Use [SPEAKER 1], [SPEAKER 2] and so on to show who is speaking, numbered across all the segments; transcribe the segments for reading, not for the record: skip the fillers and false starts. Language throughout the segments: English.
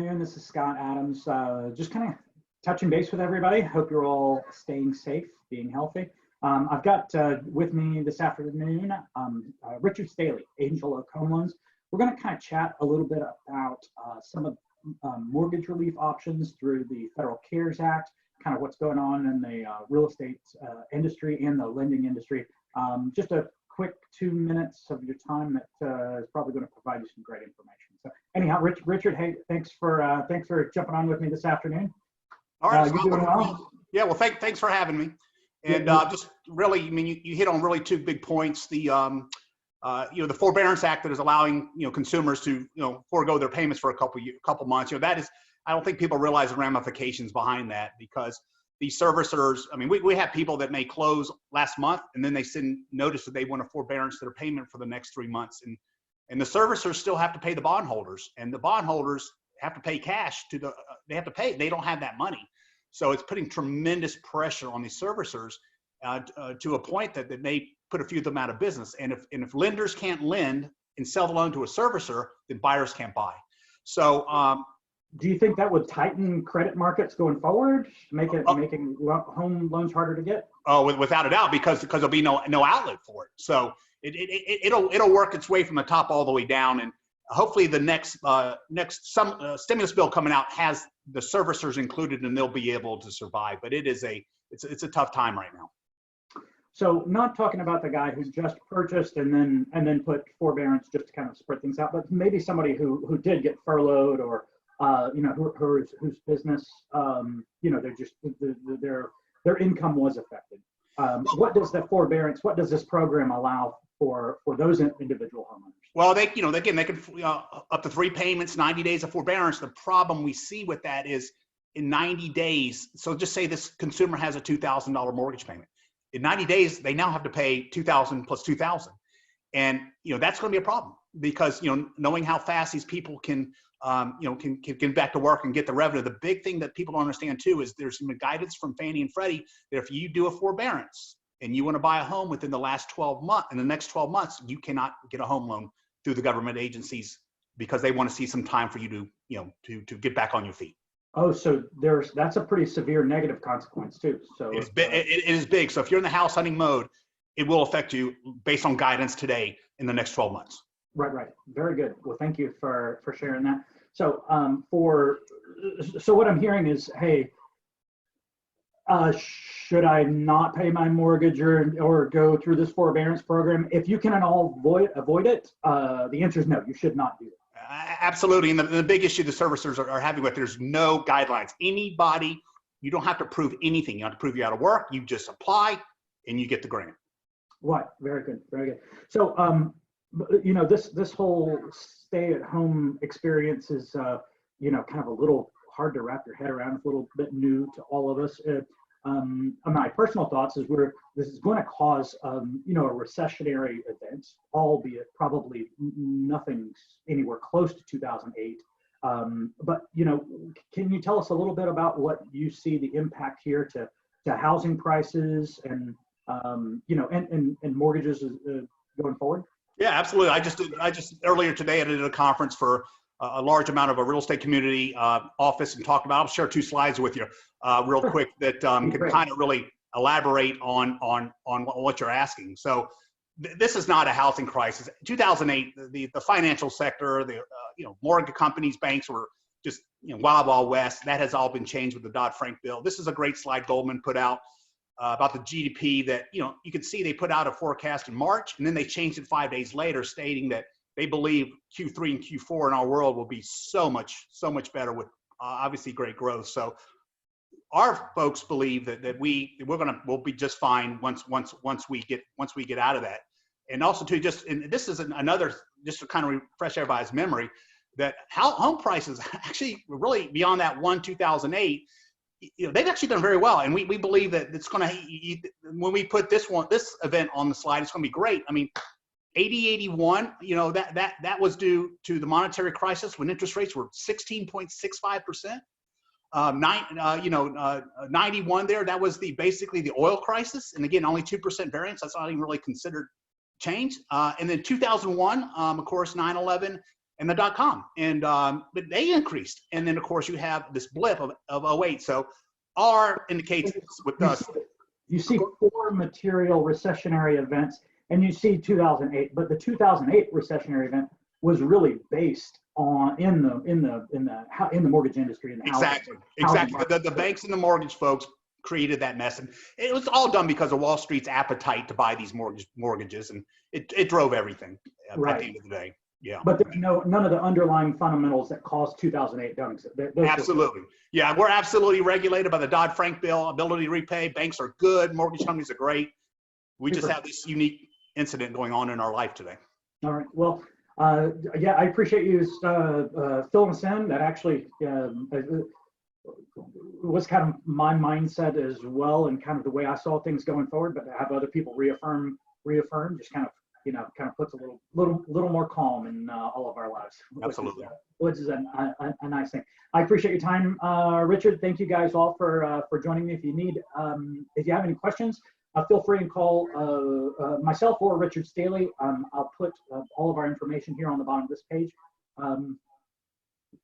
[SPEAKER 1] afternoon. This is Scott Adams. Just kind of touching base with everybody. Hope you're all staying safe, being healthy. I've got with me this afternoon Richard Staley, Angel Oak Home Loans. We're going to kind of chat a little bit about some of mortgage relief options through the Federal CARES Act, kind of what's going on in the real estate industry and the lending industry. Just a quick 2 minutes of your time that is probably going to provide you some great information. So anyhow, Richard, hey, thanks for jumping on with me this afternoon.
[SPEAKER 2] All right,
[SPEAKER 1] you doing well?
[SPEAKER 2] Yeah, well, thanks for having me. And just really, I mean, you hit on really two big points. The the Forbearance Act that is allowing consumers to forego their payments for a couple months. That is, I don't think people realize the ramifications behind that, because these servicers, I mean, we have people that may close last month and then they send notice that they want a forbearance to their payment for the next 3 months, and the servicers still have to pay the bondholders, and the bondholders have to pay cash to the they have to pay. They don't have that money, so it's putting tremendous pressure on these servicers to a point that may put a few of them out of business. And if lenders can't lend and sell the loan to a servicer, then buyers can't buy. So
[SPEAKER 1] do you think that would tighten credit markets going forward, making home loans harder to get?
[SPEAKER 2] Oh, without a doubt, because there'll be no outlet for it. So it'll work its way from the top all the way down, and hopefully the next stimulus bill coming out has the servicers included, and they'll be able to survive. But it's a tough time right now.
[SPEAKER 1] So not talking about the guy who just purchased and then put forbearance just to kind of spread things out, but maybe somebody who did get furloughed, or whose business they're just their income was affected. What does this program allow for those individual homeowners? Well,
[SPEAKER 2] they can up to 3 payments, 90 days of forbearance. The problem we see with that is in 90 days. So just say this consumer has a $2,000 mortgage payment. In 90 days, they now have to pay $2,000 plus $2,000, and that's going to be a problem, because knowing how fast these people can get back to work and get the revenue. The big thing that people don't understand too is there's some guidance from Fannie and Freddie that if you do a forbearance and you want to buy a home within the next 12 months, you cannot get a home loan through the government agencies, because they want to see some time for you to get back on your feet.
[SPEAKER 1] Oh, so that's a pretty severe negative consequence too. So
[SPEAKER 2] it is big. So if you're in the house hunting mode, it will affect you based on guidance today in the next 12 months.
[SPEAKER 1] Right. Very good. Well, thank you for sharing that. So so what I'm hearing is, hey, should I not pay my mortgage or go through this forbearance program? If you can all avoid it, the answer is no, you should not do it.
[SPEAKER 2] Absolutely. And the big issue the servicers are having with, there's no guidelines. Anybody, you don't have to prove anything. You don't have to prove you're out of work. You just apply and you get the grant.
[SPEAKER 1] Right. Very good. So, this whole stay-at-home experience is, kind of a little hard to wrap your head around. It's a little bit new to all of us. My personal thoughts is this is going to cause, a recessionary event, albeit probably nothing anywhere close to 2008. But can you tell us a little bit about what you see the impact here to housing prices and and mortgages going forward?
[SPEAKER 2] Yeah, absolutely. I just earlier today I did a conference for a large amount of a real estate community office, and talked about. I'll share 2 slides with you real quick that can kind of really elaborate on what you're asking. So this is not a housing crisis. 2008, the financial sector, the mortgage companies, banks were just wild west. That has all been changed with the Dodd-Frank bill. This is a great slide Goldman put out about the GDP that you can see they put out a forecast in March, and then they changed it 5 days later, stating that they believe Q3 and Q4 in our world will be so much better, with obviously great growth. So our folks believe that we'll be just fine once we get out of that. And also too, and this is another, just to kind of refresh everybody's memory, that home prices actually really beyond that 2008, they've actually done very well. And we believe that it's going to, when we put this event on the slide, it's going to be great. I mean, 81, that was due to the monetary crisis when interest rates were 16.65%. 91 there, that was basically the oil crisis. And again, only 2% variance. That's not even really considered change. And then 2001, of course, 9/11, and the .com, and but they increased. And then of course you have this blip of 08. So R indicates with us.
[SPEAKER 1] You see 4 material recessionary events, and you see 2008. But the 2008 recessionary event was really based on in the mortgage industry. In the
[SPEAKER 2] Exactly. The banks and the mortgage folks created that mess, and it was all done because of Wall Street's appetite to buy these mortgages, and it drove everything at the end of the day. Yeah.
[SPEAKER 1] But there's none of the underlying fundamentals that caused 2008 dunks.
[SPEAKER 2] Absolutely. Yeah, we're absolutely regulated by the Dodd-Frank bill, ability to repay. Banks are good. Mortgage companies are great. We just have this unique incident going on in our life today.
[SPEAKER 1] All right. Well, yeah, I appreciate you filling us in. That actually was kind of my mindset as well, and kind of the way I saw things going forward. But to have other people reaffirm, just kind of puts a little more calm in all of our lives.
[SPEAKER 2] Absolutely.
[SPEAKER 1] Which is a nice thing. I appreciate your time, Richard. Thank you guys all for joining me. If you have any questions, feel free and call myself or Richard Staley. I'll put all of our information here on the bottom of this page.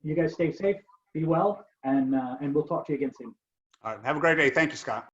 [SPEAKER 1] You guys stay safe, be well, and we'll talk to you again soon.
[SPEAKER 2] All right. Have a great day. Thank you, Scott.